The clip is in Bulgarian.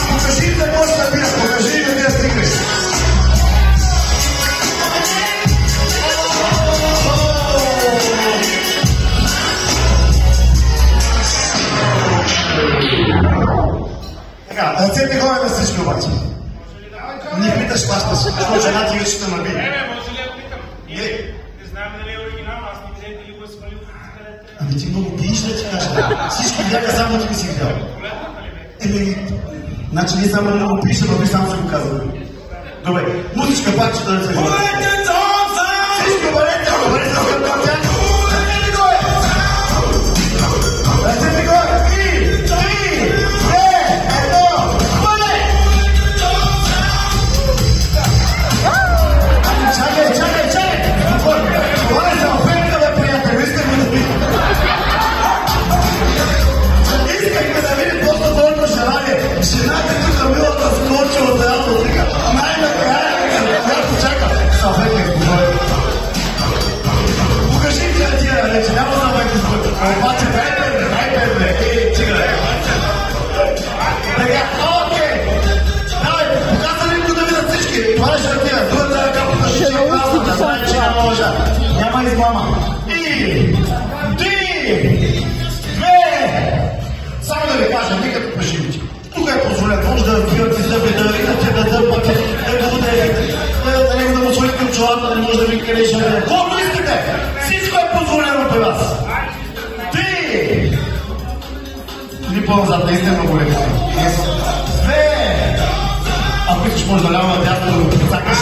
Покажи им да можеш да бираш, покажи им да стигнеш. Така, ръцете горе на всички обаче. Не питаш, пащаш, защото жена ти вече ще наби. Може ли я питам? Не знаем дали е оригинал, аз не видях дали го е свалил. Ами ти много пиеш да ти кажа. Всички бяха само ти ми си видял. Значи ние само много пише, но ти сам си го казваме. Добре, музичка пак ще да се говори. Всички обарете, обарете, обарете. Ръцете горе! 3, 2, 1, бъде! Чакай! Това не са опетка, бе, приятел, искахме да видим. Искахме да видим просто толкова желание. Жената тук милата скочила от едното, сега най-накрая, която чака. Съветник, говори. Покажи ми тия речи, няма да ме избърта. Обаче, дай бе, чигай. Така, окей. Давай, показали ли го да видят всички? Това ли ще отида? Другата ръка покажи, че е правда, да знае, че няма лъжа. Няма измама. И, 3, 2, само да ви кажа, не като пашивичи. Тук е позволено, може да разбирате зъби, да викате, да дърпате, да го ударите, да му свалите от чолата, не може да ви къде ще бъде. Колко искате? Всичко е позволено при вас. Ти! Или по-назад, наистина много леко. Две! Ако искаш, може да ляво надясно да го подсакаш.